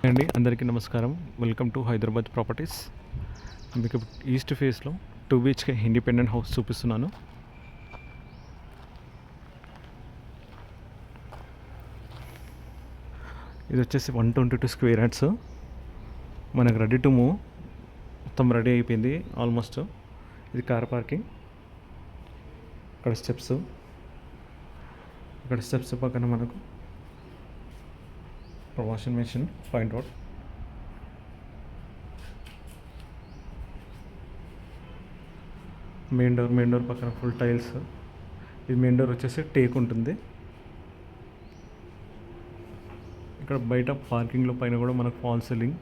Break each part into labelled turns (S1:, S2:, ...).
S1: అండి అందరికీ నమస్కారం. Welcome to Hyderabad properties. మీకు ఈస్ట్ ఫేస్లో 2 BHK ఇండిపెండెంట్ హౌస్ చూపిస్తున్నాను. ఇది వచ్చేసి 122 స్క్వేర్ యార్డ్స్. మనకు రెడీ టు మూవ్, మొత్తం రెడీ అయిపోయింది ఆల్మోస్ట్. ఇది కార్ పార్కింగ్. ఇక్కడ స్టెప్స్ పక్కన మనకు washing machine point out. Main door పక్కన ఫుల్ టైల్స్. ఇది మెయిన్ డోర్ వచ్చేసి టేక్ ఉంటుంది. ఇక్కడ బయట పార్కింగ్లో పైన కూడా మనకు ఫాల్ సీలింగ్.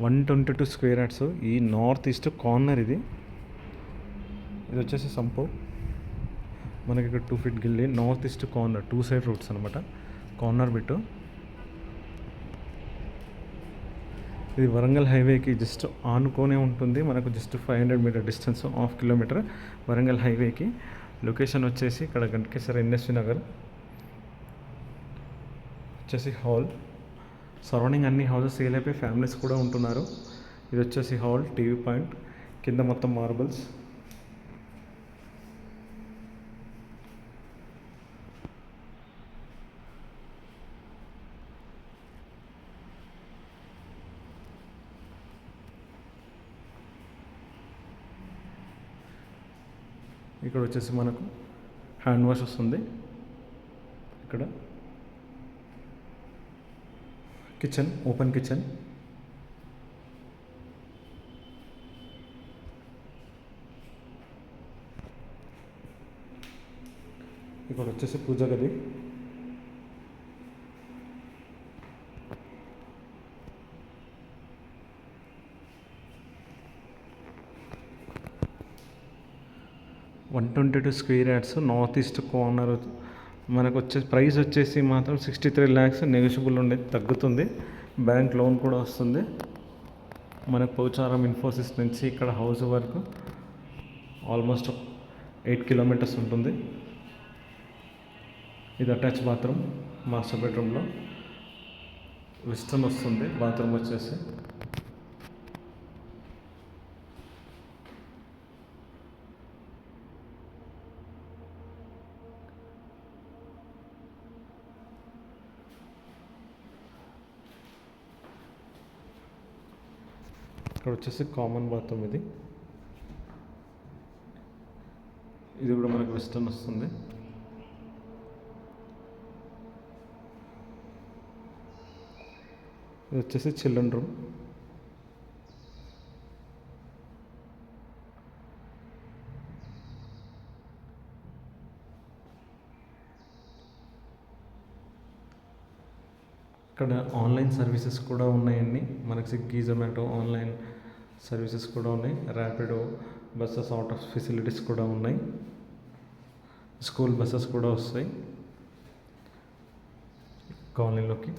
S1: 122 square yards. ఈ నార్త్ ఈస్ట్ కార్నర్ ఇది వచ్చేసి సంపో. మనకి ఇక్కడ 2 feet గిల్లి north east corner, 2 side roads అనమాట. Corner bit. ఇది వరంగల్ హైవేకి జస్ట్ ఆనుకోనే ఉంటుంది. మనకు జస్ట్ 500 meter డిస్టెన్స్, 1/2 kilometer వరంగల్ హైవేకి. లొకేషన్ వచ్చేసి ఇక్కడ గంటకేశ్వర NSV నగర్ వచ్చేసి హాల్. సరౌండింగ్ అన్ని హౌసెస్ సేల్ అయిపోయి ఫ్యామిలీస్ కూడా ఉంటున్నారు. ఇది వచ్చేసి హాల్, టీవీ పాయింట్, కింద మొత్తం మార్బుల్స్. ఇక్కడ వచ్చేసి మనకు హ్యాండ్ వాష్ వస్తుంది. ఇక్కడ కిచెన్, ఓపెన్ కిచెన్. ఇక్కడ వచ్చేసి పూజ గది. One 122 square yards, north east corner. మనకు వచ్చే ప్రైస్ వచ్చేసి మాత్రం 63 lakhs. నెగోషియబుల్ ఉండేది, తగ్గుతుంది. బ్యాంక్ లోన్ కూడా వస్తుంది. మనకు పోచారం ఇన్ఫోసిస్ నుంచి ఇక్కడ హౌస్ వరకు ఆల్మోస్ట్ 8 kilometers ఉంటుంది. ఇది అటాచ్ బాత్రూమ్. మాస్టర్ బెడ్రూమ్లో వెస్టర్న్ వస్తుంది. బాత్రూమ్ వచ్చేసి ఇక్కడ వచ్చేసి కామన్ బాత్రూమ్. ఇది కూడా మనకు వెస్టర్న్ వస్తుంది. ఇది వచ్చేసి చిల్డ్రన్ రూమ్. ఇక్కడ ఆన్లైన్ సర్వీసెస్ కూడా ఉన్నాయండి. మనకి స్విగ్గీ, జొమాటో ఆన్లైన్ సర్వీసెస్ కూడా ఉన్నాయి. Rapido buses, out of facilities కూడా ఉన్నాయి. స్కూల్ బస్సెస్ కూడా వస్తాయి కాలనీలోకి.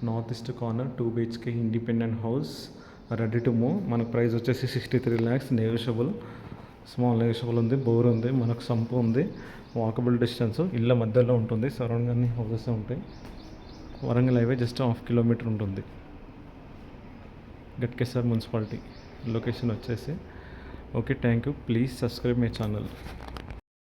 S1: North east corner, 2 BHK independent house, ready to move. మనకు ప్రైస్ వచ్చేసి 63 lakhs. నెగోషియబుల్, స్మాల్ నెగోషియబుల్ ఉంది. బోర్ ఉంది, మనకు సంపు ఉంది. వాకబుల్ డిస్టెన్స్, ఇళ్ళ మధ్యలో ఉంటుంది. సరౌండింగ్ అన్ని హౌసెస్ ఉంటాయి. వరంగల్ హైవే జస్ట్ 1/2 kilometer ఉంటుంది. గట్కేసర్ మున్సిపాలిటీ లొకేషన్ వచ్చేసి. Okay, thank you. Please subscribe my channel.